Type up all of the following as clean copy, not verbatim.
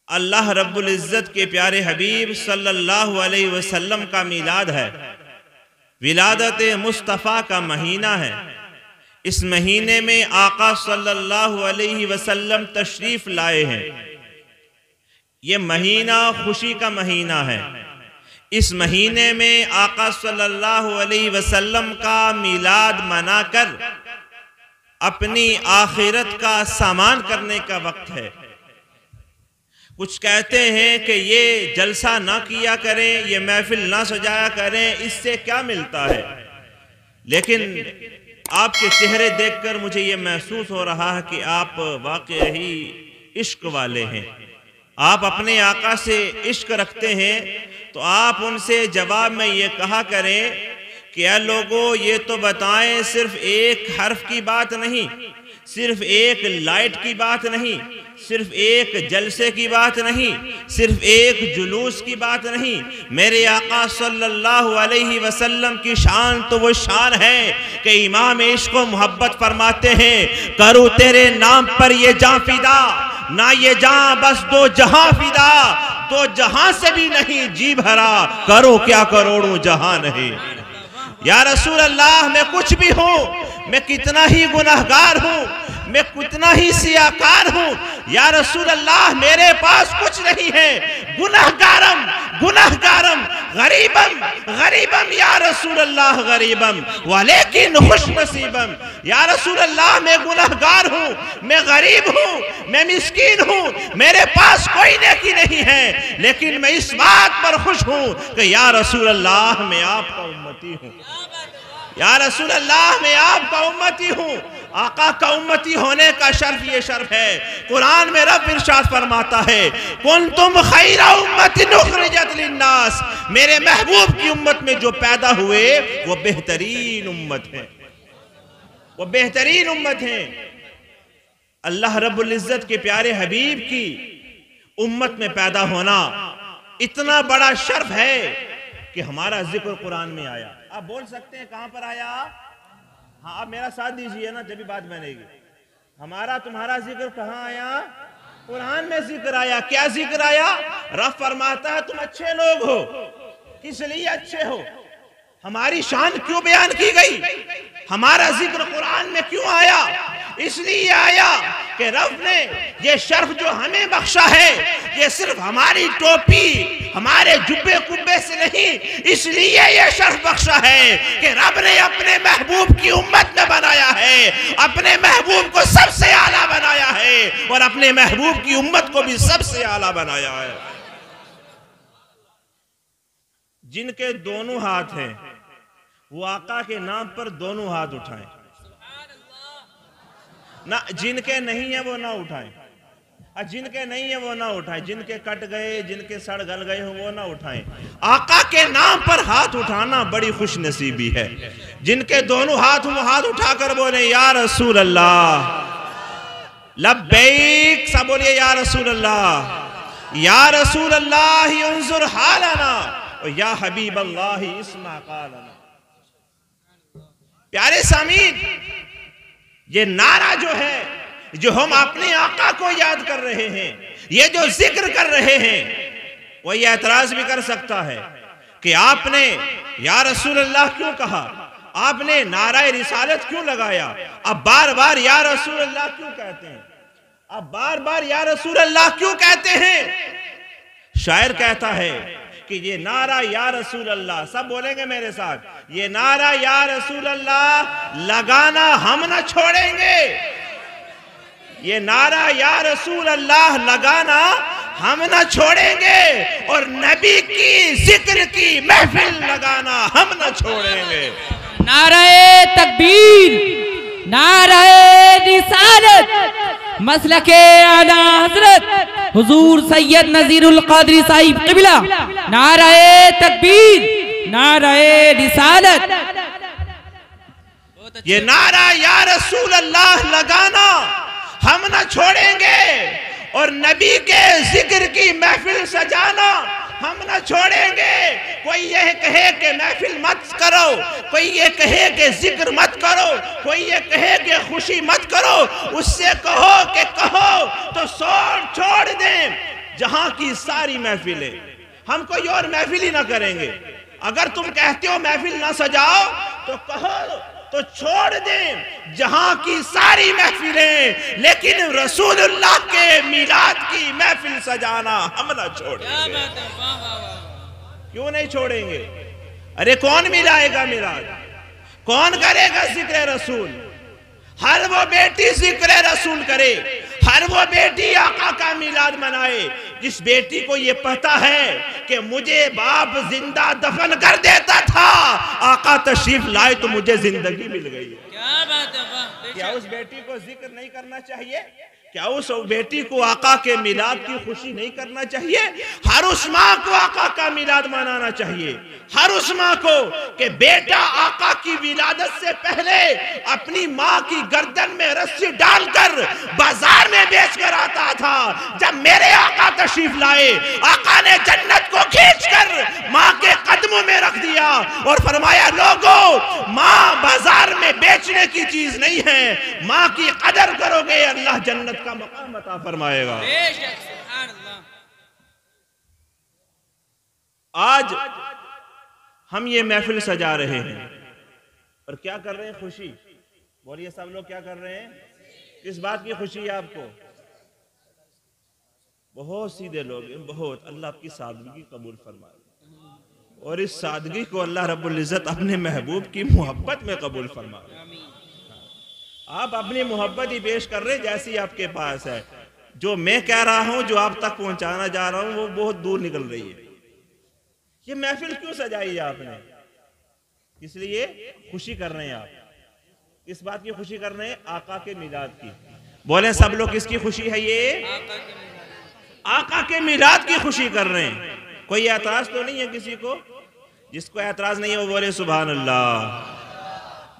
اللہ رب العزت کے پیارے حبیب صلی اللہ علیہ وسلم کا میلاد ہے، ولادت مصطفیٰ کا مہینہ ہے۔ اس مہینے میں آقا صلی اللہ علیہ وسلم تشریف لائے ہیں۔ یہ مہینہ خوشی کا مہینہ ہے۔ اس مہینے میں آقا صلی اللہ علیہ وسلم کا میلاد منا کر اپنی آخرت کا سامان کرنے کا وقت ہے۔ کچھ کہتے ہیں کہ یہ جلسہ نہ کیا کریں، یہ محفل نہ سجایا کریں، اس سے کیا ملتا ہے؟ لیکن آپ کے چہرے دیکھ کر مجھے یہ محسوس ہو رہا ہے کہ آپ واقعی عشق والے ہیں۔ آپ اپنے آقا سے عشق رکھتے ہیں، تو آپ ان سے جواب میں یہ کہا کریں کہ اے لوگو، یہ تو بتائیں صرف ایک حرف کی بات نہیں، صرف ایک لائٹ کی بات نہیں، صرف ایک جلسے کی بات نہیں، صرف ایک جلوس کی بات نہیں۔ میرے آقا صلی اللہ علیہ وسلم کی شان تو وہ شان ہے کہ امام عشق و محبت فرماتے ہیں، کرو تیرے نام پر یہ جاں فدا، نہ یہ جاں بس دو جہاں فدا، دو جہاں سے بھی نہیں جی بھرا، کرو کیا کروڑوں جہاں نہیں۔ یا رسول اللہ، میں کچھ بھی ہوں، میں کتنا ہی گناہگار ہوں، میں کتنا ہی سیاکار ہوں، یا رسول اللہ میرے پاس کچھ نہیں ہے، گناہگارم گناہگارم، غریبم غریبم یا رسول اللہ غریبم، ولیکن خوش نصیبم۔ یا رسول اللہ میں گناہگار ہوں، میں غریب ہوں، میں مسکین ہوں، میرے پاس کوئی نیکی نہیں ہے، لیکن میں اس بات پر خوش ہوں کہ یا رسول اللہ میں آپ کا امتی ہوں، یا رسول اللہ میں آپ کا امتی ہوں۔ آقا کا امتی ہونے کا شرف یہ شرف ہے۔ قرآن میں رب ارشاد فرماتا ہے، کنتم خیر امت اخرجت للناس، میرے محبوب کی امت میں جو پیدا ہوئے وہ بہترین امت ہے، وہ بہترین امت ہے۔ اللہ رب العزت کے پیارے حبیب کی امت میں پیدا ہونا اتنا بڑا شرف ہے کہ ہمارا ذکر قرآن میں آیا۔ آپ بول سکتے ہیں کہاں پر آیا؟ ہاں، آپ میرا ساتھ دیجئے نا جبھی بات بنے گی۔ ہمارا تمہارا ذکر کہاں آیا؟ قرآن میں ذکر آیا۔ کیا ذکر آیا؟ رب فرماتا ہے تم اچھے لوگ ہو، کس لیے اچھے ہو؟ ہماری شان کیوں بیان کی گئی؟ ہمارا ذکر قرآن میں کیوں آیا؟ اس لیے آیا کہ رب نے یہ شرف جو ہمیں بخشا ہے، یہ صرف ہماری ٹوپی، ہمارے جبے کبے سے نہیں، اس لیے یہ شرف بخشا ہے کہ رب نے اپنے محبوب کی امت میں بنایا ہے، اپنے محبوب کو سب سے اعلیٰ بنایا ہے، اور اپنے محبوب کی امت کو بھی سب سے اعلیٰ بنایا ہے۔ جن کے دونوں ہاتھ ہیں وہ آقا کے نام پر دونوں ہاتھ اٹھائیں، نہ جن کے نہیں ہیں وہ نہ اٹھائیں، جن کے نہیں ہیں وہ نہ اٹھائیں، جن کے کٹ گئے، جن کے سڑ گل گئے ہوں وہ نہ اٹھائیں۔ آقا کے نام پر ہاتھ اٹھانا بڑی خوش نصیبی ہے۔ جن کے دونوں ہاتھ وہ ہاتھ اٹھا کر بولیں یا رسول اللہ، لبیک، سب بولیے یا رسول اللہ، یا رسول اللہ انظر حالنا، یا حبیب اللہ اسمع قالنا۔ پیارے سامعین، یہ نعرہ جو ہے، جو ہم اپنے آقا کو یاد کر رہے ہیں، یہ جو ذکر کر رہے ہیں، وہ یہ اعتراض بھی کر سکتا ہے کہ آپ نے یا رسول اللہ کیوں کہا، آپ نے نعرہ رسالت کیوں لگایا، اب بار بار یا رسول اللہ کیوں کہتے ہیں، اب بار بار یا رسول اللہ کیوں کہتے ہیں؟ شاعر کہتا ہے کہ یہ نعرہ یا رسول اللہ، سب بولیں گے میرے ساتھ، یہ نعرہ یا رسول اللہ لگانا ہم نہ چھوڑیں گے، یہ نعرہ یا رسول اللہ لگانا ہم نہ چھوڑیں گے، اور نبی کی ذکر کی محفل لگانا ہم نہ چھوڑیں گے۔ نعرہ تکبیر، نعرہ رسالت، مسلک اعلیٰ حضرت حضور سید نذیر القادری صاحب قبلہ، نعرہ تکبیر، نعرہ رسالت۔ یہ نعرہ یا رسول اللہ لگانا ہم نہ چھوڑیں گے، اور نبی کے ذکر کی محفل سجانا ہم نہ چھوڑیں گے۔ کوئی یہ کہے کہ محفل مت کرو، کوئی یہ کہے کہ ذکر مت کرو، کوئی یہ کہے کہ خوشی مت کرو، اس سے کہو کہ کہو تو چھوڑ دیں، جہاں کی ساری محفلیں. ہم کوئی اور محفل ہی نہ کریں گے. اگر تم کہتے ہو محفل نہ سجاؤ تو کہو تو چھوڑ دیں جہاں کی ساری محفلیں، لیکن رسول اللہ کے میلاد کی محفل سجانا ہم نہ چھوڑیں گے. کیوں نہیں چھوڑیں گے؟ ارے کون ملائے گا میلاد؟ کون کرے گا ذکر رسول؟ ہر وہ بیٹی ذکر رسول کرے، ہر وہ بیٹی آقا کا میلاد منائے جس بیٹی کو یہ پتہ ہے کہ مجھے باپ زندہ دفن کر دیتا تھا، آقا تشریف لائے تو مجھے زندگی مل گئی. کیا بات ہے! کیا اس بیٹی کو ذکر نہیں کرنا چاہیے؟ کیا اس بیٹی کو آقا کے میلاد کی خوشی نہیں کرنا چاہیے؟ ہر اس ماں کو آقا کا میلاد منانا چاہیے. ہر اس ماں کو کہ بیٹا آقا کی ولادت سے پہلے اپنی ماں کی گردن میں رسی ڈال کر بازار میں بیچ کر آتا تھا. جب میرے آقا تشریف لائے، آقا نے جنت کو کھینچ کر ماں کے قدموں میں رکھ دیا اور فرمایا لوگو ماں بازار میں بیچنے کی چیز نہیں ہے، ماں کی قدر کرو گے اللہ جنت کا مقام عطا فرمائے گا. آج ہم یہ محفل سجا رہے ہیں اور کیا کر رہے ہیں؟ خوشی. بولیے سب لوگ کیا کر رہے ہیں؟ کس بات کی خوشی ہے آپ کو؟ بہت سیدھے لوگ ہیں، بہت. اللہ آپ کی سادگی قبول فرمائے اور اس سادگی کو اللہ رب العزت اپنے محبوب کی محبت میں قبول فرمائے. آپ اپنی محبت ہی پیش کر رہے جیسی آپ کے پاس ہے. جو میں کہہ رہا ہوں، جو آپ تک پہنچانا جا رہا ہوں، وہ بہت دور نکل رہی ہے. یہ محفل کیوں سجائی ہے آپ نے؟ اس لیے خوشی کر رہے ہیں. آپ اس بات کی خوشی کر رہے ہیں آقا کے میلاد کی. بولیں سب لوگ کس کی خوشی ہے؟ یہ آقا کے میلاد کی خوشی کر رہے ہیں. کوئی اعتراض تو نہیں ہے کسی کو؟ جس کو اعتراض نہیں ہے وہ بولے سبحان اللہ.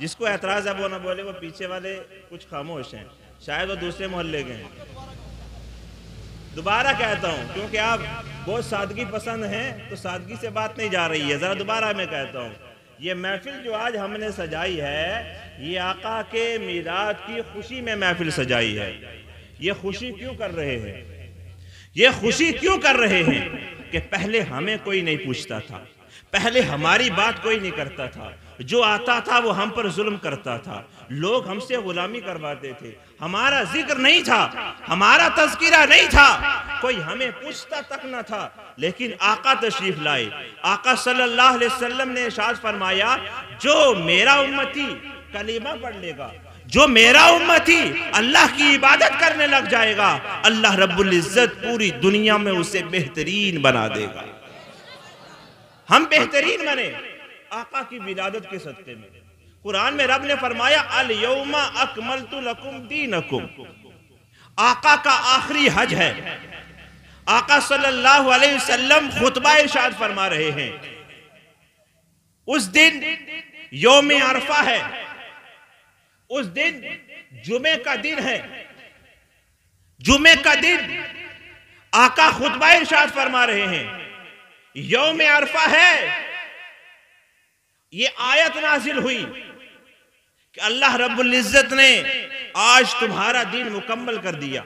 جس کو اعتراض ہے وہ نہ بولے. وہ پیچھے والے کچھ خاموش ہیں، شاید وہ دوسرے محلے کے ہیں. دوبارہ کہتا ہوں کیونکہ آپ بہت سادگی پسند ہیں تو سادگی سے بات نہیں جا رہی ہے. ذرا دوبارہ میں کہتا ہوں، یہ محفل جو آج ہم نے سجائی ہے یہ آقا کے میلاد کی خوشی میں محفل سجائی ہے. یہ خوشی کیوں کر رہے ہیں؟ یہ خوشی کیوں کر رہے ہیں کہ پہلے ہمیں کوئی نہیں پوچھتا تھا، پہلے ہماری بات کوئی نہیں کرتا تھا. جو آتا تھا وہ ہم پر ظلم کرتا تھا. لوگ ہم سے غلامی کرواتے تھے. ہمارا ذکر نہیں تھا، ہمارا تذکرہ نہیں تھا، کوئی ہمیں پوچھتا تک نہ تھا. لیکن آقا تشریف لائے. آقا صلی اللہ علیہ وسلم نے ارشاد فرمایا جو میرا امتی کلمہ پڑھ لے گا، جو میرا امتی اللہ کی عبادت کرنے لگ جائے گا، اللہ رب العزت پوری دنیا میں اسے بہترین بنا دے گا. ہم بہترین بنے آقا کی ولادت کے صدقے میں. قرآن میں رب نے فرمایا الیوم اکملت لکم دینکم. آقا کا آخری حج ہے. آقا صلی اللہ علیہ وسلم خطبہ ارشاد فرما رہے ہیں. اس دن یوم عرفہ ہے، اس دن جمعے کا دن ہے. جمعے کا دن آقا خطبہ ارشاد فرما رہے ہیں. یوم عرفہ ہے. یہ آیت نازل ہوئی کہ اللہ رب العزت نے آج تمہارا دین مکمل کر دیا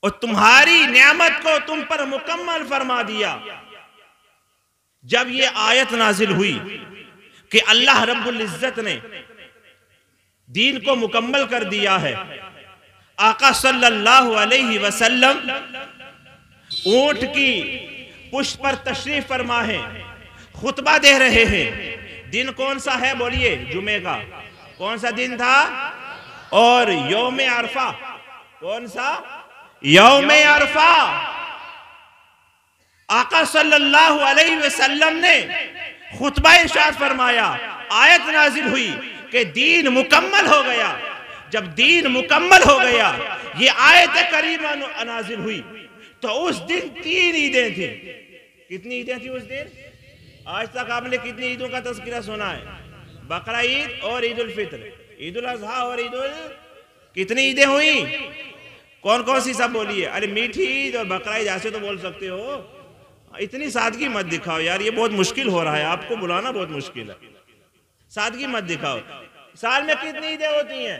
اور تمہاری نعمت کو تم پر مکمل فرما دیا. جب یہ آیت نازل ہوئی کہ اللہ رب العزت نے دین کو مکمل کر دیا ہے، آقا صلی اللہ علیہ وسلم اونٹ کی پشت پر تشریف فرما ہے، خطبہ دے رہے ہیں. دن کون سا ہے؟ بولیے جمعے کا. کون سا دن تھا؟ اور یوم عرفہ کون سا؟ یوم عرفہ. آقا صلی اللہ علیہ وسلم نے خطبہ ارشاد فرمایا. آیت نازل ہوئی کہ دین مکمل ہو گیا. جب دین مکمل ہو گیا یہ آیت کریمہ نازل ہوئی تو اس دن 3 عیدیں تھیں. کتنی عیدیں تھیں اس دن؟ آج تک آپ نے کتنی عیدوں کا تذکرہ سنا ہے؟ بقرہ عید اور عید الفطر، عید الاضحیٰ اور کتنی عیدیں ہوئیں؟ کون کون سی سب بولیے. ارے میٹھی عید اور بقرہ عید ایسے تو بول سکتے ہو. اتنی سادگی مت دکھاؤ یار، یہ بہت مشکل ہو رہا ہے، آپ کو بلانا بہت مشکل ہے. سادگی مت دکھاؤ. سال میں کتنی عیدیں ہوتی ہیں؟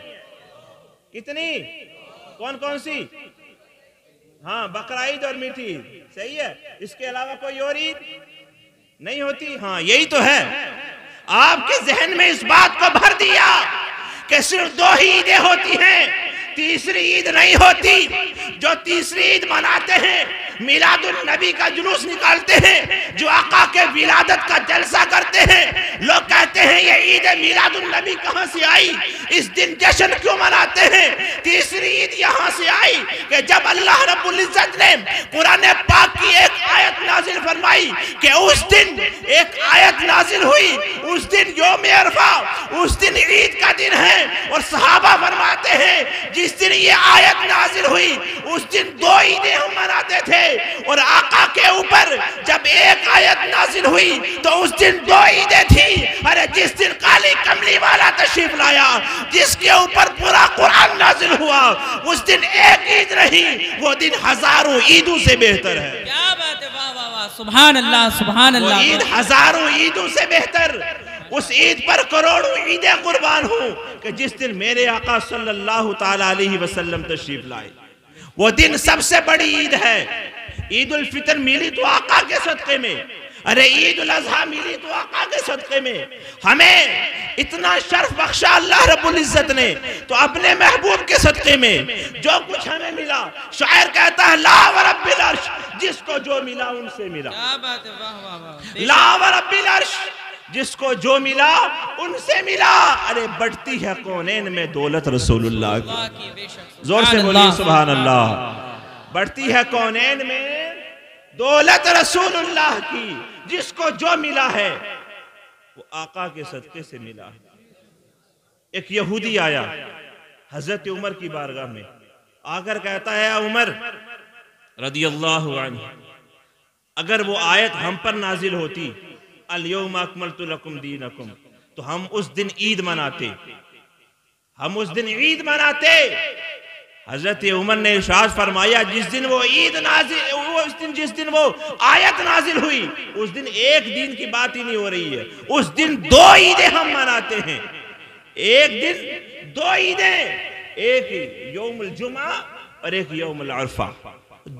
کتنی؟ کون کون سی؟ ہاں بقرہ عید اور میٹھی عید، صحیح ہے، اس کے علاوہ کوئی اور عید نہیں ہوتی. ہاں یہی تو ہے. آپ کے ذہن میں اس بات کو بھر دیا کہ صرف 2 ہی عیدیں ہوتی ہیں، تیسری عید نہیں ہوتی. جو تیسری عید مناتے ہیں، میلاد النبی کا جلوس نکالتے ہیں، جو آقا کے ولادت کا جلسہ کرتے ہیں، لوگ کہتے ہیں یہ عید میلاد النبی کہاں سے آئی، اس دن جشن کیوں مناتے ہیں؟ تیسری عید یہاں سے آئی کہ جب اللہ رب العزت نے قرآن پاک کی ایک آیت نازل فرمائی کہ اس دن ایک آیت نازل ہوئی، اس دن یوم عرفہ، اس دن عید کا دن ہے. اور صحابہ فرماتے ہیں جس دن یہ آیت نازل ہوئی اس دن 2 عیدیں ہم مناتے تھے، اور آقا کے اوپر جب ایک آیت نازل ہوئی تو اس دن 2 عیدیں تھیں. ارے جس دن کالی کملی والا تشریف لایا، جس کے اوپر پورا قرآن نازل ہوا، اس دن ایک عید نہیں، وہ دن ہزاروں عیدوں سے بہتر ہے. کیا بات ہے، واہ واہ واہ، سبحان اللہ سبحان اللہ. وہ عید ہزاروں عیدوں سے بہتر، اس عید پر کروڑوں عیدیں قربان ہوں کہ جس دن میرے آقا صلی اللہ تعالیٰ علیہ وسلم تشریف لائے. وہ دن سب سے بڑی عید ہے. عید الفطر ملی تو آقا کے صدقے میں، ارے عید الاضحیٰ ملی تو آقا کے صدقے میں. ہمیں اتنا شرف بخشا اللہ رب العزت نے تو اپنے محبوب کے صدقے میں جو کچھ ہمیں ملا، شاعر کہتا ہے لا ورب العرش، جس کو جو ملا ان سے ملا. کیا بات ہے، واہ واہ واہ. لا ورب العرش، جس کو جو ملا ان سے ملا. ارے بڑھتی ہے کونین میں دولت رسول اللہ کی. زور سے بولیے سبحان اللہ. بڑھتی ہے کونین میں دولت رسول اللہ کی. جس کو جو ملا ہے وہ آقا کے صدقے سے ملا ہے. ایک یہودی آیا حضرت عمر کی بارگاہ میں، آ کر کہتا ہے عمر رضی اللہ عنہ، اگر وہ آیت ہم پر نازل ہوتی الیوم اکملت لکم دینکم، تو ہم اس دن عید مناتے، ہم اس دن عید مناتے. حضرت عمر نے ارشاد فرمایا جس دن وہ عید نازل، جس دن وہ آیت نازل ہوئی اس دن ایک دن کی بات ہی نہیں ہو رہی ہے، اس دن 2 عیدیں ہم مناتے ہیں. ایک دن 2 عیدیں، ایک یوم الجمعہ اور ایک یوم العرفہ.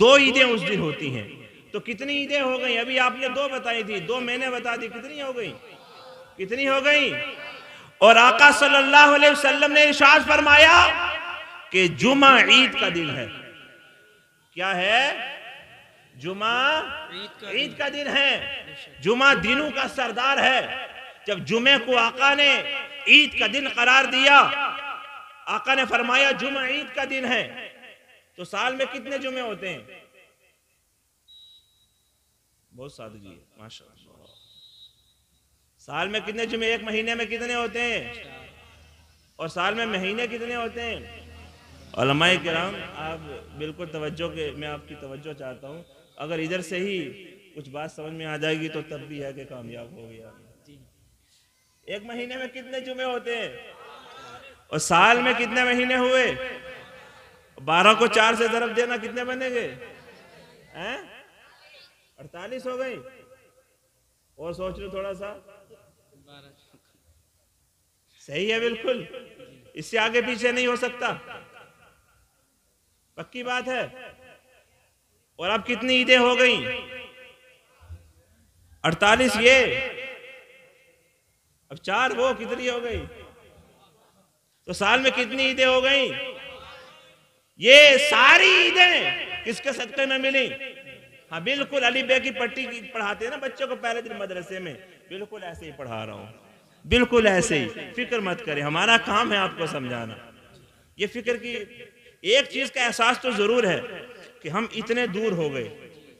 2 عیدیں اس دن ہوتی ہیں. تو کتنی عیدیں ہو گئیں؟ ابھی آپ نے 2 بتائی تھی، 2 میں نے بتا دی. کتنی ہو گئیں؟ کتنی ہو گئیں؟ اور آقا صلی اللہ علیہ وسلم نے ارشاد فرمایا کہ جمعہ عید کا دن ہے. کیا ہے؟ جمعہ عید کا دن ہے. جمعہ دنوں کا سردار ہے. جب جمعہ کو آقا نے عید کا دن قرار دیا، آقا نے فرمایا جمعہ عید کا دن ہے، تو سال میں کتنے جمعے ہوتے ہیں؟ بہت سادگی ہے ماشاءاللہ. سال میں کتنے جمعے؟ ایک مہینے میں کتنے ہوتے ہیں؟ اور سال میں مہینے کتنے ہوتے ہیں؟ علماء کرام آپ بالکل توجہ کے، میں آپ کی توجہ چاہتا ہوں. اگر ادھر سے ہی کچھ بات سمجھ میں آ جائے گی تو تب بھی ہے کہ کامیاب ہو گیا. ایک مہینے میں کتنے جمعے ہوتے ہیں؟ اور سال میں کتنے مہینے ہوئے؟ 12 کو 4 سے ضرب دینا کتنے بنے گے؟ 48 ہو گئی. اور سوچ لو تھوڑا سا. صحیح ہے بالکل، اس سے آگے پیچھے نہیں ہو سکتا. پکی بات ہے. اور اب کتنی عیدیں ہو گئیں؟ 48 یہ، اب 4 وہ، کتنی ہو گئی؟ تو سال میں کتنی عیدیں ہو گئیں؟ یہ ساری عیدیں کس کے صدقے میں ملی؟ ہاں بالکل علی بے کی پٹی پڑھاتے ہیں نا بچوں کو پہلے دن مدرسے میں، بالکل ایسے ہی پڑھا رہا ہوں. بالکل ایسے ہی. فکر مت کریں، ہمارا کام ہے آپ کو سمجھانا. یہ فکر کی ایک چیز کا احساس تو ضرور ہے کہ ہم اتنے دور ہو گئے،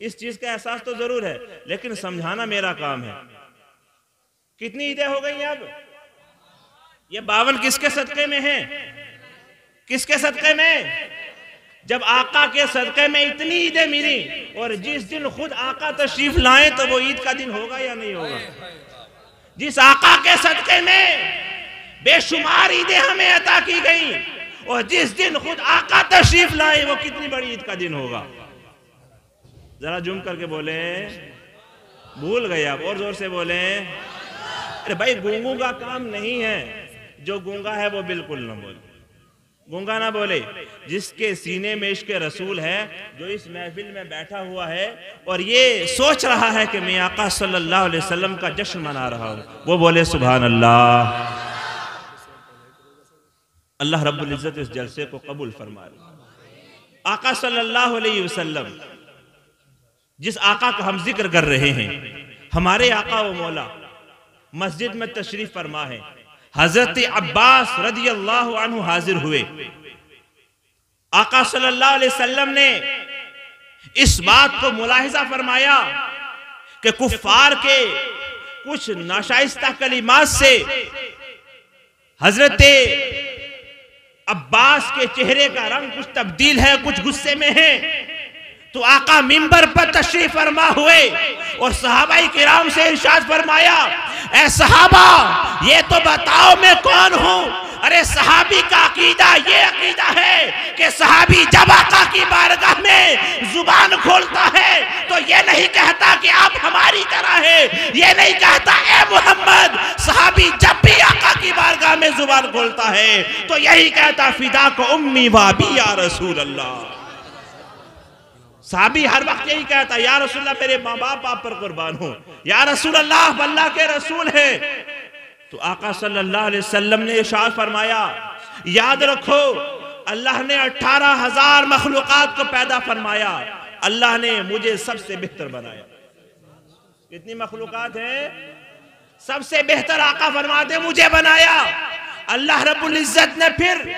اس چیز کا احساس تو ضرور ہے، لیکن سمجھانا میرا کام ہے. کتنی عیدیں ہو گئی اب؟ یہ 52 کس کے صدقے میں ہیں؟ کس کے صدقے میں؟ جب آقا کے صدقے میں اتنی عیدیں ملی، اور جس دن خود آقا تشریف لائیں تو وہ عید کا دن ہوگا یا نہیں ہوگا؟ جس آقا کے صدقے میں بے شمار عیدیں ہمیں عطا کی گئیں، اور جس دن خود آقا تشریف لائیں وہ کتنی بڑی عید کا دن ہوگا؟ ذرا جم کر کے بولیں. بھول گئے آپ؟ اور زور سے بولیں. ارے بھائی گونگوں کا کام نہیں ہے، جو گونگا ہے وہ بالکل نہ بولے. گونگا نہ بولے، جس کے سینے میں عشق رسول ہے، جو اس محفل میں بیٹھا ہوا ہے اور یہ سوچ رہا ہے کہ میں آقا صلی اللہ علیہ وسلم کا جشن منا رہا ہوں، وہ بولے سبحان اللہ۔ اللہ رب العزت اس جلسے کو قبول فرمائے۔ آقا صلی اللہ علیہ وسلم، جس آقا کا ہم ذکر کر رہے ہیں، ہمارے آقا و مولا مسجد میں تشریف فرما ہے۔ حضرت عباس رضی اللہ عنہ حاضر ہوئے۔ آقا صلی اللہ علیہ وسلم نے اس بات کو ملاحظہ فرمایا کہ کفار کے کچھ ناشائستہ کلمات سے حضرت عباس کے چہرے کا رنگ کچھ تبدیل ہے، کچھ غصے میں ہے۔ تو آقا منبر پر تشریف فرما ہوئے اور صحابہ کرام سے ارشاد فرمایا، اے صحابہ یہ تو بتاؤ میں کون ہوں۔ ارے صحابی کا عقیدہ یہ عقیدہ ہے کہ صحابی جب آقا کی بارگاہ میں زبان کھولتا ہے تو یہ نہیں کہتا کہ آپ ہماری طرح ہیں، یہ نہیں کہتا اے محمد۔ صحابی جب بھی آقا کی بارگاہ میں زبان کھولتا ہے تو یہی کہتا فداک امی و ابی یا رسول اللہ۔ صحابی ہر وقت یہی کہتا یا رسول اللہ میرے ماں باپ آپ پر قربان ہوں، یا رسول اللہ اللہ کے رسول ہیں۔ تو آقا صلی اللہ علیہ وسلم نے ارشاد فرمایا، یاد رکھو اللہ نے 18,000 مخلوقات کو پیدا فرمایا، اللہ نے مجھے سب سے بہتر بنایا۔ کتنی مخلوقات ہیں؟ سب سے بہتر آقا فرماتے مجھے بنایا۔ اللہ رب العزت نے پھر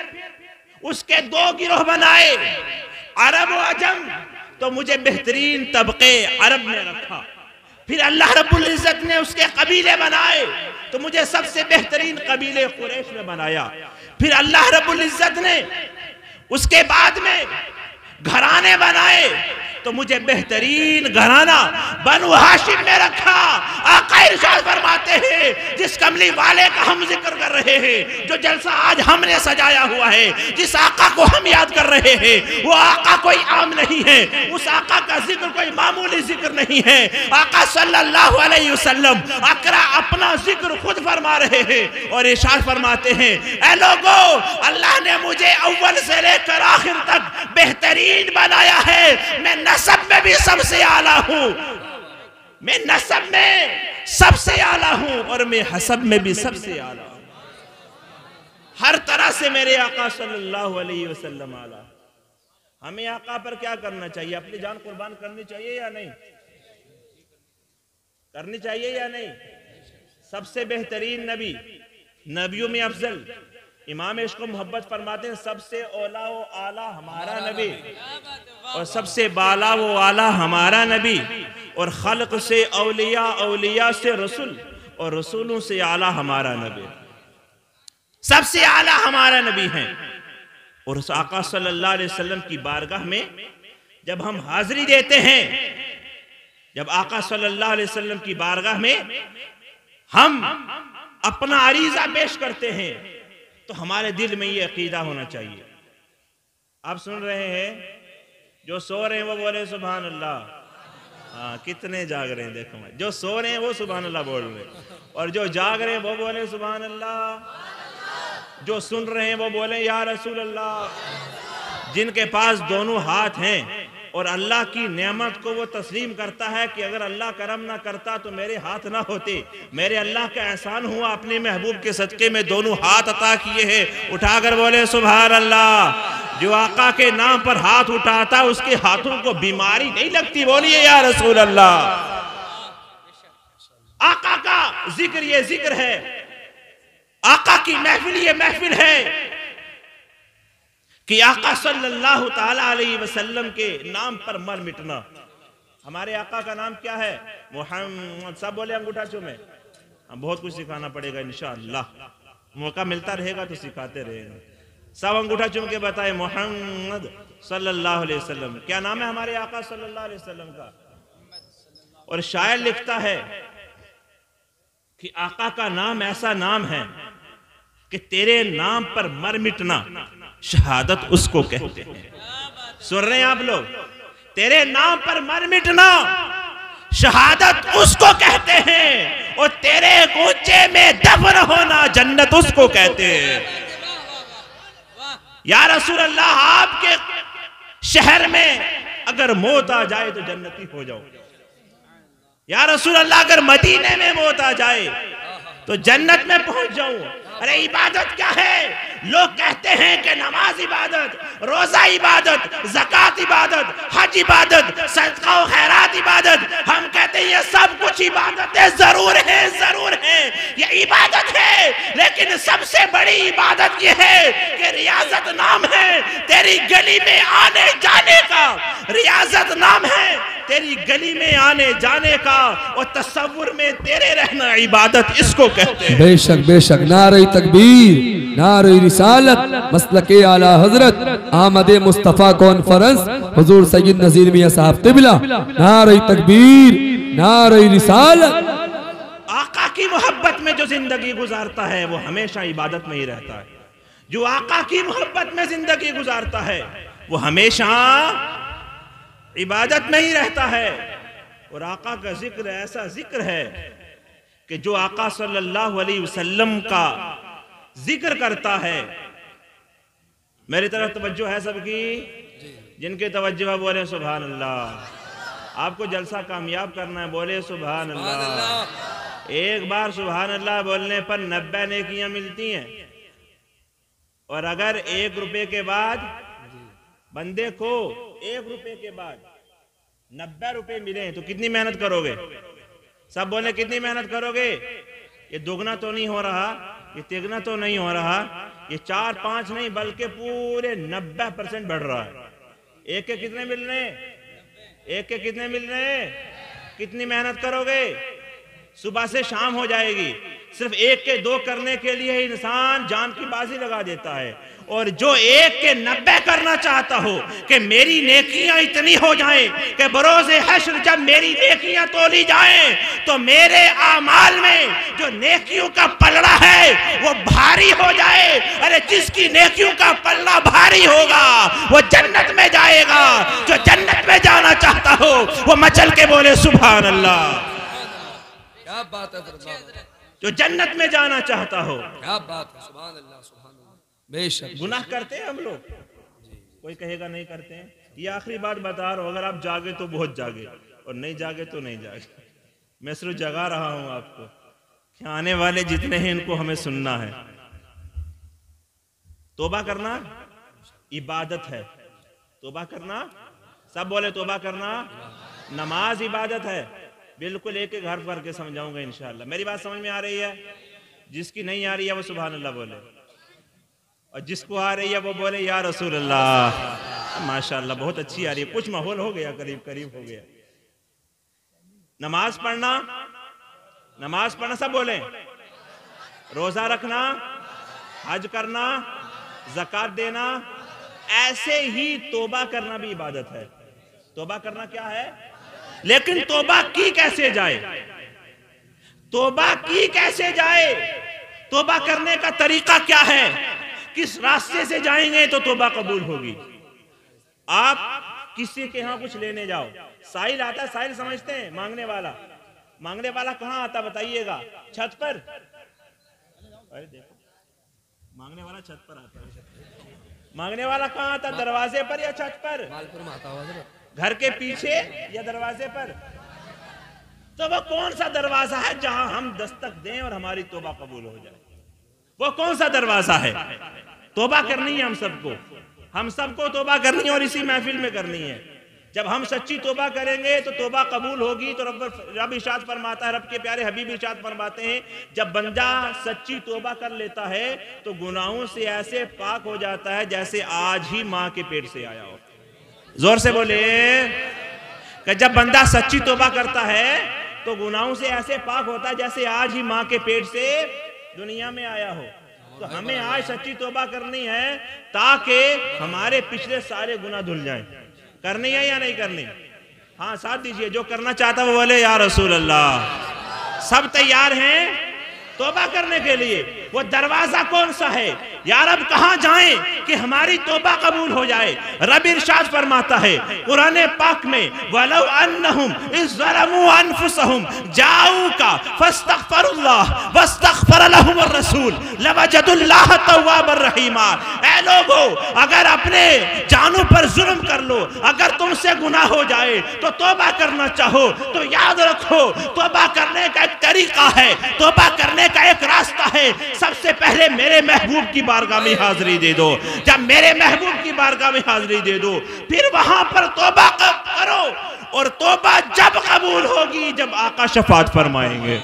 اس کے 2 گروہ بنائے، عرب و عجم، تو مجھے بہترین طبقے عرب میں رکھا۔ پھر اللہ رب العزت نے اس کے قبیلے بنائے تو مجھے سب سے بہترین قبیلے قریش میں بنایا۔ پھر اللہ رب العزت نے اس کے بعد میں گھرانے بنائے تو مجھے بہترین گھرانہ بنو ہاشم میں رکھا۔ آقا ارشاد فرماتے ہیں جس کملی والے کا ہم ذکر کر رہے ہیں، جو جلسہ آج ہم نے سجایا ہوا ہے، جس آقا کو ہم یاد کر رہے ہیں، وہ آقا کوئی عام نہیں ہے، اس آقا کا ذکر کوئی معمولی ذکر نہیں ہے۔ آقا صلی اللہ علیہ وسلم اپنا ذکر خود فرما رہے ہیں اور ارشاد فرماتے ہیں، اے لوگو اللہ نے مجھے اول سے لے کر آخر تک بہترین بنایا ہے۔ میں نسب میں بھی سب سے اعلیٰ ہوں، میں نسب میں سب سے اعلیٰ ہوں اور میں حسب میں بھی سب سے اعلیٰ ہوں۔ ہر طرح سے میرے آقا صلی اللہ علیہ وسلم اعلیٰ۔ ہمیں آقا پر کیا کرنا چاہیے؟ اپنی جان قربان کرنی چاہیے یا نہیں؟ کرنی چاہیے یا نہیں؟ سب سے بہترین نبی، نبیوں میں افضل، امام عشق و محبت فرماتے ہیں سب سے اولا و اعلیٰ ہمارا نبی، اور سب سے بالا و اعلیٰ ہمارا نبی، اور خلق سے اولیاء، اولیاء سے رسول، اور رسولوں سے اعلیٰ ہمارا نبی، سب سے اعلیٰ ہمارا نبی ہیں۔ اور اس آقا صلی اللہ علیہ وسلم کی بارگاہ میں جب ہم حاضری دیتے ہیں، جب آقا صلی اللہ علیہ وسلم کی بارگاہ میں ہم اپنا عریضہ پیش کرتے ہیں تو ہمارے دل میں یہ عقیدہ ہونا چاہیے۔ آپ سن رہے ہیں، جو سو رہے ہیں وہ بولے سبحان اللہ۔ ہاں کتنے جاگ رہے ہیں دیکھو، جو سو رہے ہیں وہ سبحان اللہ بول رہے ہیں، اور جو جاگ رہے ہیں وہ بولے سبحان اللہ۔ جو سن رہے ہیں وہ بولے یا رسول اللہ۔ جن کے پاس دونوں ہاتھ ہیں اور اللہ کی نعمت کو وہ تسلیم کرتا ہے کہ اگر اللہ کرم نہ کرتا تو میرے ہاتھ نہ ہوتے، میرے اللہ کا احسان ہوا اپنے محبوب کے صدقے میں دونوں ہاتھ عطا کیے ہیں، اٹھا کر بولے سبحان اللہ۔ جو آقا کے نام پر ہاتھ اٹھاتا اس کے ہاتھوں کو بیماری نہیں لگتی، بولیے یا رسول اللہ۔ آقا کا ذکر یہ ذکر ہے، آقا کی محفل یہ محفل ہے کہ آقا صلی اللہ تعالیٰ علیہ وسلم کے نام پر مر مٹنا۔ ہمارے آقا کا نام کیا ہے؟ محمد۔ سب بولے انگوٹھا چومیں۔ ہم بہت کچھ سکھانا پڑے گا انشاءاللہ، موقع ملتا رہے گا تو سکھاتے رہے گا۔ سب انگوٹھا چوم کے بتائے محمد صلی اللہ علیہ وسلم۔ کیا نام ہے ہمارے آقا صلی اللہ علیہ وسلم کا؟ اور شاعر لکھتا ہے کہ آقا کا نام ایسا نام ہے کہ تیرے نام پر مر مٹنا شہادت اس کو کہتے ہیں۔ سن رہے ہیں آپ لوگ؟ تیرے نام پر مر مٹنا شہادت اس کو کہتے ہیں، اور تیرے گونچے میں دفن ہونا جنت اس کو کہتے ہیں۔ یا رسول اللہ آپ کے شہر میں اگر موت آ جائے تو جنتی ہو جاؤ. یا رسول اللہ اگر مدینے میں موت آ جائے تو جنت میں پہنچ جاؤں. ارے عبادت کیا ہے؟ لوگ کہتے ہیں کہ نماز عبادت، روزہ عبادت، زکوٰۃ عبادت، حج عبادت، صدقہ و خیرات عبادت. ہم کہتے ہیں یہ سب کچھ عبادتیں ضرور ہیں، یہ عبادت ہے، لیکن سب سے بڑی عبادت یہ ہے کہ ریاضت نام ہے تیری گلی میں آنے جانے کا. ریاضت نام ہے تیری گلی میں آنے جانے کا، اور تصور میں تیرے رہنا عبادت اس کو کہتے ہیں. بے شک نعرہ تکبیر، نعرہ رسالت، مسلک اعلی حضرت احمد مصطفیٰ کانفرنس حضور سید نذیر میاں صاحب قبلہ. نعرہ تکبیر، نعرہ رسالت. آقا کی محبت میں جو زندگی گزارتا ہے وہ ہمیشہ عبادت میں ہی رہتا ہے. جو آقا کی محبت میں زندگی گزارتا ہے وہ ہمیشہ عبادت میں ہی رہتا ہے. اور آقا کا ذکر ایسا ذکر ہے کہ جو آقا صلی اللہ علیہ وسلم کا ذکر کرتا ہے. میری طرف توجہ ہے سب کی؟ جن کے توجہ بولے سبحان اللہ. آپ کو جلسہ کامیاب کرنا ہے، بولے سبحان اللہ. ایک بار سبحان اللہ بولنے پر 90 نیکیاں ملتی ہیں. اور اگر 1 روپے کے بعد بندے کو 1 روپے کے بعد 90 روپے ملیں تو کتنی محنت کرو گے؟ سب بولے کتنی محنت کرو گے؟ یہ دوگنا تو نہیں ہو رہا، یہ تگنا تو نہیں ہو رہا، یہ 4-5 نہیں بلکہ پورے 90% بڑھ رہا ہے. ایک کے کتنے مل رہے ہیں؟ ایک کے کتنے مل رہے ہیں؟ کتنی محنت کرو گے؟ صبح سے شام ہو جائے گی. صرف 1 کے 2 کرنے کے لیے انسان جان کی بازی لگا دیتا ہے. اور جو 1 کے 90 کرنا چاہتا ہو کہ میری نیکیاں اتنی ہو جائیں کہ بروز حشر جب میری نیکیاں تولی جائیں تو میرے اعمال میں جو نیکیوں کا پلڑا ہے وہ بھاری ہو جائے. ارے جس کی نیکیوں کا پلڑا بھاری ہوگا وہ جنت میں جائے گا. جو جنت میں جانا چاہتا ہو وہ مچل کے بولے سبحان اللہ. کیا بات ہے؟ جو جنت میں جانا چاہتا ہو. کیا بات ہے؟ سبحان اللہ، سبحان اللہ. بے شک گناہ کرتے ہیں ہم لوگ، کوئی کہے گا نہیں کرتے ہیں. یہ آخری بات بتا رہا ہوں، اگر آپ جاگے تو بہت جاگے اور نہیں جاگے تو نہیں جاگے. میں صرف جگا رہا ہوں آپ کو کہ آنے والے جتنے ہیں ان کو ہمیں سننا ہے. توبہ کرنا عبادت ہے. توبہ کرنا، سب بولے توبہ کرنا. نماز عبادت ہے. بالکل ایک ایک حرف کر کے سمجھاؤں گا انشاءاللہ. میری بات سمجھ میں آ رہی ہے؟ جس کی نہیں آ رہی ہے وہ سبحان اللہ بولے، اور جس کو آ رہی ہے وہ بولے یا رسول اللہ. ماشاءاللہ بہت اچھی آ رہی ہے. کچھ ماحول ہو گیا، قریب ہو گیا. نماز پڑھنا، نماز پڑھنا سب بولیں. روزہ رکھنا، حج کرنا، زکوٰۃ دینا. ایسے ہی توبہ کرنا بھی عبادت ہے. توبہ کرنا کیا ہے؟ لیکن توبہ کی کیسے جائے؟ توبہ کی کیسے جائے؟ توبہ کرنے کا طریقہ کیا ہے؟ کس راستے سے جائیں گے تو توبہ قبول ہوگی؟ آپ کسی کے ہاں کچھ لینے جاؤ، سائل آتا ہے. سائل سمجھتے ہیں؟ مانگنے والا. مانگنے والا کہاں آتا بتائیے گا؟ چھت پر. مانگنے والا چھت پر آتا ہے. مانگنے والا کہاں آتا؟ دروازے پر یا چھت پر؟ گھر کے پیچھے یا دروازے پر؟ تو وہ کون سا دروازہ ہے جہاں ہم دستک دیں اور ہماری توبہ قبول ہو جائے؟ وہ کون سا دروازہ ہے؟ توبہ کرنی ہے ہم سب کو توبہ کرنی ہے، اور اسی محفل میں کرنی ہے. جب ہم سچی توبہ کریں گے تو توبہ قبول ہوگی. تو رب ارشاد فرماتا ہے، رب کے پیارے حبیب ارشاد فرماتے ہیں، جب بندہ سچی توبہ کر لیتا ہے تو گناہوں سے ایسے پاک ہو جاتا ہے جیسے آج ہی ماں کے پیٹ سے آیا ہو. زور سے بولے کہ جب بندہ سچی توبہ کرتا ہے تو گناہوں سے ایسے پاک ہوتا ہے جیسے آج ہی ماں کے پیٹ سے دنیا میں آیا ہو. تو ہمیں آج سچی توبہ کرنی ہے تاکہ ہمارے پچھلے سارے گناہ دھل جائیں. کرنی ہے یا نہیں کرنی؟ ہاں ساتھ دیجئے. جو کرنا چاہتا وہ بولے یا رسول اللہ. سب تیار ہیں توبہ کرنے کے لیے؟ وہ دروازہ کون سا ہے؟ یا رب کہاں جائیں کہ ہماری توبہ قبول ہو جائے۔ رب ارشاد فرماتا ہے قرآن پاک میں وَلَوْ أَنَّهُمْ إِذْ ظَلَمُوا أَنفُسَهُمْ جَاءُوكَ فَاسْتَغْفَرُوا اللَّهَ وَاسْتَغْفَرَ لَهُمُ الرَّسُولُ لَوَجَدُوا اللَّهَ تَوَّابًا رَحِيمًا۔ اے لوگو اگر اپنے جانوں پر ظلم کر لو، اگر تم سے گناہ ہو جائے تو توبہ کرنا چاہو تو یاد رکھو توبہ کرنے کا ایک طریقہ ہے، توبہ کرنے کا ایک راستہ ہے۔ سب سے پہلے میرے محبوب کی بارگاہ میں حاضری دے دو۔ جب میرے محبوب کی بارگاہ میں حاضری دے دو پھر وہاں پر توبہ کرو، اور توبہ جب قبول ہوگی جب آقا شفاعت فرمائیں گے۔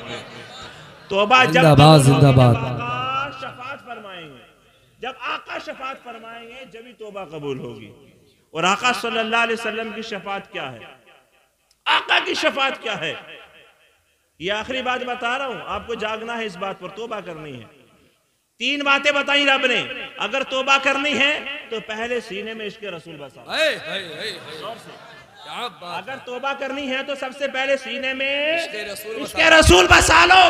توبہ جب زندہ باد آقا شفاعت فرمائیں گے، جب آقا شفاعت فرمائیں گے جبھی توبہ قبول ہوگی۔ اور آقا صلی اللہ علیہ وسلم کی شفاعت کیا ہے؟ آقا کی شفاعت کیا ہے؟ یہ آخری بات بتا رہا ہوں، آپ کو جاگنا ہے اس بات پر، توبہ کرنی ہے۔ 3 باتیں بتائیں رب نے، اگر توبہ کرنی ہے تو پہلے سینے میں عشق رسول بسا۔ اگر توبہ کرنی ہے تو سب سے پہلے سینے میں عشق رسول بسا لو،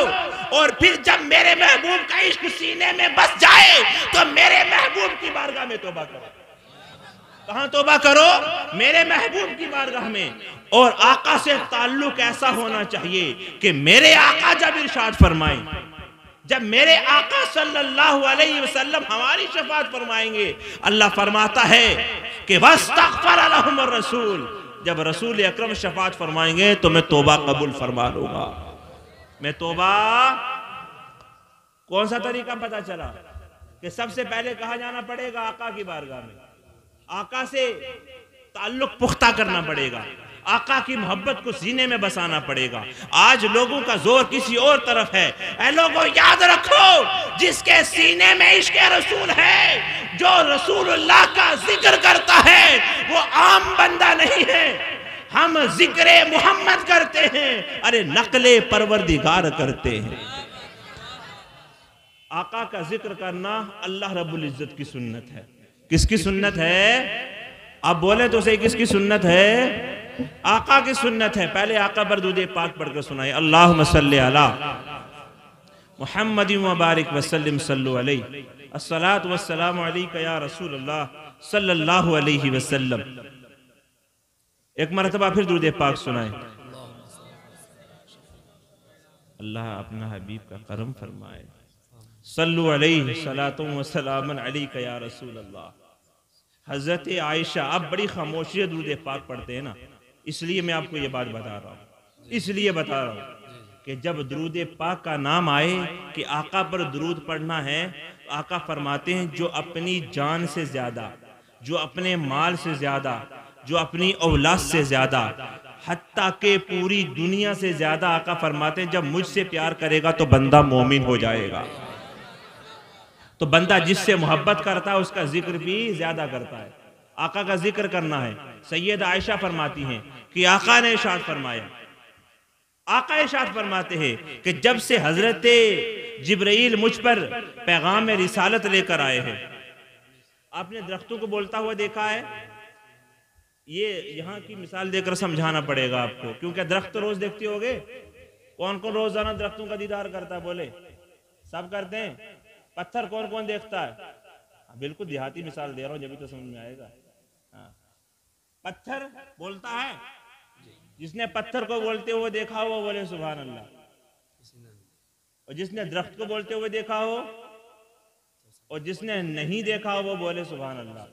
اور پھر جب میرے محبوب کا عشق سینے میں بس جائے تو میرے محبوب کی بارگاہ میں توبہ کرو۔ کہاں توبہ کرو؟ میرے محبوب کی بارگاہ میں۔ اور آقا سے تعلق ایسا ہونا چاہیے کہ میرے آقا جب ارشاد فرمائیں، جب میرے آقا صلی اللہ علیہ وسلم ہماری شفاعت فرمائیں گے، اللہ فرماتا ہے کہ وَاسْتَغْفَرَ لَهُمُ الرَّسُولُ، جب رسول اکرم شفاعت فرمائیں گے تو میں توبہ قبول فرما لوں گا۔ میں توبہ، کون سا طریقہ پتا چلا کہ سب سے پہلے کہاں جانا پڑے گا؟ آقا کی بارگاہ میں، آقا سے تعلق پختہ کرنا پڑے گا، آقا کی محبت کو سینے میں بسانا پڑے گا۔ آج لوگوں کا زور کسی اور طرف ہے۔ اے لوگوں یاد رکھو، جس کے سینے میں عشق رسول ہے، جو رسول اللہ کا ذکر کرتا ہے، وہ عام بندہ نہیں ہے۔ ہم ذکر محمد کرتے ہیں، ارے نقل پروردگار کرتے ہیں۔ آقا کا ذکر کرنا اللہ رب العزت کی سنت ہے۔ کس کی سنت ہے؟ آپ بولیں تو صحیح، کس کی سنت ہے؟ آقا کی سنت ہے۔ پہلے آقا پر درود پاک پڑھ کر سنائے، اللہم صلی علی محمد وبارک وسلم صلو علیہ، الصلاۃ والسلام علیک یا رسول اللہ صلی اللہ علیہ وسلم۔ ایک مرتبہ پھر درود پاک سنائیں۔ اللہ اپنا حبیب کا کرم فرمائے، صلو علیہ صلاۃ وسلام علیک یا رسول اللہ۔ حضرت عائشہ، آپ بڑی خاموشی درود پاک پڑھتے ہیں نا، اس لیے میں آپ کو یہ بات بتا رہا ہوں، اس لیے بتا رہا ہوں کہ جب درود پاک کا نام آئے کہ آقا پر درود پڑھنا ہے، آقا فرماتے ہیں جو اپنی جان سے زیادہ، جو اپنے مال سے زیادہ، جو اپنی اولاد سے زیادہ، حتیٰ کہ پوری دنیا سے زیادہ، آقا فرماتے ہیں جب مجھ سے پیار کرے گا تو بندہ مومن ہو جائے گا۔ تو بندہ جس سے محبت کرتا ہے اس کا ذکر بھی زیادہ کرتا ہے۔ آقا کا ذکر کرنا ہے۔ سید عائشہ فرماتی ہیں کہ آقا نے ارشاد فرمایا، آقا ارشاد فرماتے ہیں کہ جب سے حضرت جبرائیل مجھ پر پیغام رسالت لے کر آئے ہیں، آپ نے درختوں کو بولتا ہوا دیکھا ہے؟ یہ یہاں کی مثال دے کر سمجھانا پڑے گا آپ کو، کیونکہ درخت روز دیکھتے ہوگے۔ کون کون روزانہ درختوں کا دیدار کرتا ہے؟ بولے، سب کرتے ہیں۔ پتھر کون کون دیکھتا ہے؟ بالکل دیہاتی مثال دے رہا ہوں، جبھی تو سمجھ میں آئے گا۔ پتھر بولتا ہے، جس نے پتھر کو بولتے ہوئے دیکھا ہو وہ بولے سبحان اللہ، اور جس نے درخت کو بولتے ہوئے دیکھا ہو اور جس نے نہیں دیکھا ہو وہ بولے سبحان اللہ۔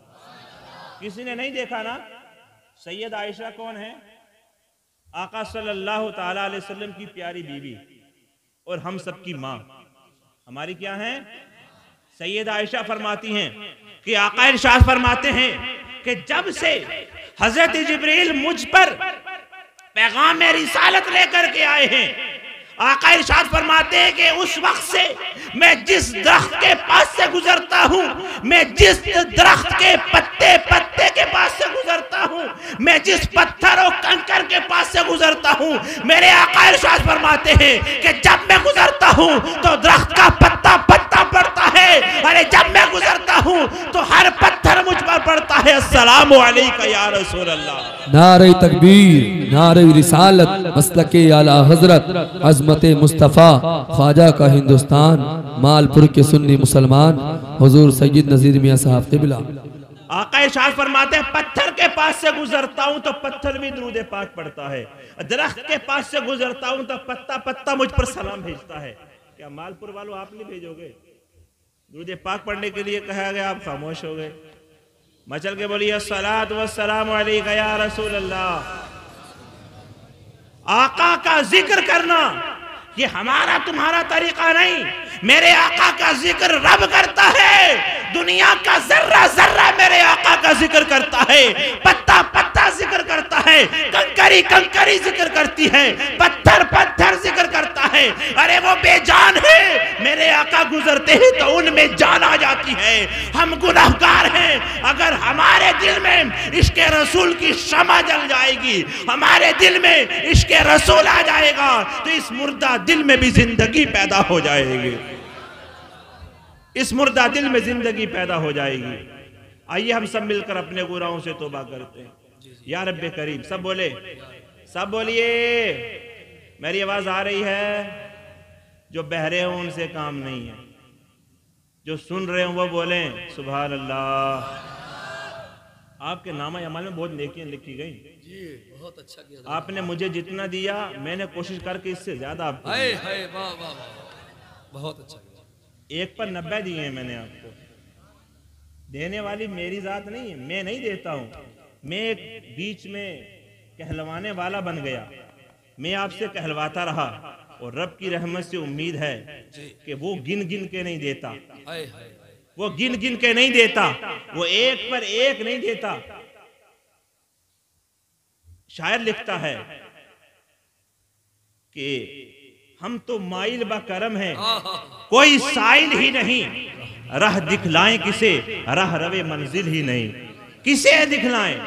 کسی نے نہیں دیکھا نا؟ سید عائشہ کون ہے؟ آقا صلی اللہ تعالی علیہ وسلم کی پیاری بیوی اور ہم سب کی ماں، ہماری کیا ہیں؟ سید عائشہ فرماتی ہیں کہ آقا ارشاد فرماتے ہیں کہ جب سے حضرت جبرائیل مجھ پر پیغام رسالت لے کر کے آئے ہیں، آقا ارشاد فرماتے ہیں کہ اس وقت سے میں جس درخت کے پاس سے گزرتا ہوں، میں جس درخت کے پتے کے پاس سے گزرتا ہوں، میں جس پتھر و کنکر کے پاس سے گزرتا ہوں، میرے آقا ارشاد فرماتے ہیں کہ جب میں گزرتا ہوں تو درخت کا پتا پڑتا ہے، ارے جب میں گزرتا ہوں تو ہر پتھر مجھ پر پڑتا ہے، السلام علیکہ یا رسول اللہ۔ نعرہ تکبیر، نعرہ رسالت، مسلک اعلیٰ حضرت، عظمت مصطفیٰ، خواجہ کا ہندوستان، مالپور کے سنی مسلمان، حضور سید نذیر میاں صاحب قبلہ۔ آقا ارشاد فرماتے ہیں پتھر کے پاس سے گزرتا ہوں تو پتھر بھی درود پاک پڑھتا ہے، درخت کے پاس سے گزرتا ہوں تو پتا پتا مجھ پر سلام بھیجتا ہے۔ کیا مالپور والوں آپ نہیں بھیجو گے؟ درود پاک پڑھنے کے لیے کہا گیا، آپ خاموش ہو گئے۔ مچل کے بولیے الصلاۃ والسلام علیک یا رسول اللہ۔ آقا کا ذکر کرنا یہ ہمارا تمہارا طریقہ نہیں، میرے آقا کا ذکر رب کرتا ہے، دنیا کا ذرہ ذرہ میرے آقا کا ذکر کرتا ہے، پتا پتا ذکر کرتا ہے، کنکری کنکری ذکر کرتی ہے، پتھر پتھر ذکر کرتا ہے۔ ارے وہ بے جان ہے، میرے آقا گزرتے ہیں تو ان میں جان آ جاتی ہے۔ ہم گناہگار ہیں، اگر ہمارے دل میں عشق رسول کی شمع جل جائے گی، ہمارے دل میں عشق رسول آ جائے گا تو اس مردہ دل میں بھی زندگی پیدا ہو جائے گی، اس مردہ دل میں زندگی پیدا ہو جائے گی۔ آئیے ہم سب مل کر اپنے گناہوں سے توبہ کرتے ہیں۔ یا رب کریم، سب بولے، سب بولیے، میری آواز آ رہی ہے؟ جو بہرے ہوں ان سے کام نہیں ہے، جو سن رہے ہوں وہ بولیں سبحان اللہ۔ آپ کے نامہ اعمال میں بہت نیکیاں لکھی گئیں، بہت اچھا کیا آپ نے مجھے جتنا دیا میں نے کوشش کر کے اس سے زیادہ آپ کو دیا۔ بہت اچھا کیا۔ 1 پر 90 دیے ہیں میں نے آپ کو۔ دینے والی میری ذات نہیں ہے، میں نہیں دیتا ہوں، میں ایک بیچ میں کہلوانے والا بن گیا، میں آپ سے کہلواتا رہا، اور رب کی رحمت سے امید ہے کہ وہ گن گن کے نہیں دیتا، وہ گن گن کے نہیں دیتا، وہ 1 پر 1 نہیں دیتا۔ شاعر لکھتا ہے کہ ہم تو مائل با کرم ہیں، کوئی سائل ہی نہیں، راہ دکھلائیں کسے، راہ روے منزل ہی نہیں، کسے دکھلائیں؟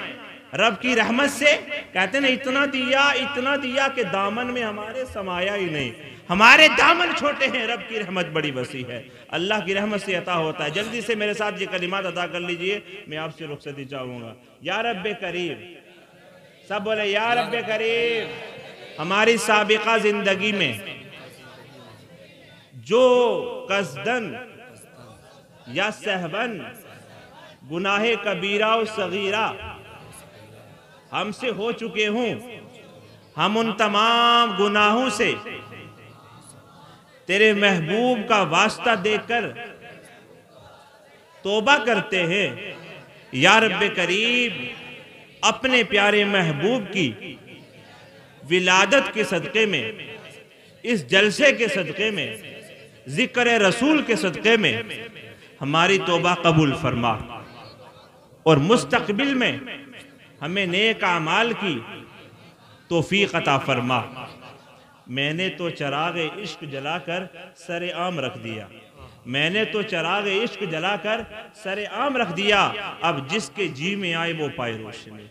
رب کی رحمت سے کہتے ہیں اتنا دیا کہ دامن میں ہمارے سمایا ہی نہیں، ہمارے دامن چھوٹے ہیں، رب کی رحمت بڑی وسیع ہے، اللہ کی رحمت سے عطا ہوتا ہے۔ جلدی سے میرے ساتھ یہ کلمات ادا کر لیجئے، میں آپ سے رخصتی چاہوں گا۔ یا رب کریم، سب بولے یا رب کریم، ہماری سابقہ زندگی میں جو قصدن یا سہون گناہ کبیرہ و صغیرہ ہم سے ہو چکے ہوں، ہم ان تمام گناہوں سے تیرے محبوب کا واسطہ دے کر توبہ کرتے ہیں۔ یا رب کریم، اپنے پیارے محبوب کی ولادت کے صدقے میں، اس جلسے کے صدقے میں، ذکر رسول کے صدقے میں ہماری توبہ قبول فرما، اور مستقبل میں ہمیں نیک اعمال کی توفیق عطا فرما۔ میں نے تو چراغ عشق جلا کر سر عام رکھ دیا، میں نے تو چراغ عشق جلا کر سر عام رکھ دیا، اب جس کے جی میں آئے وہ پائے روشنی۔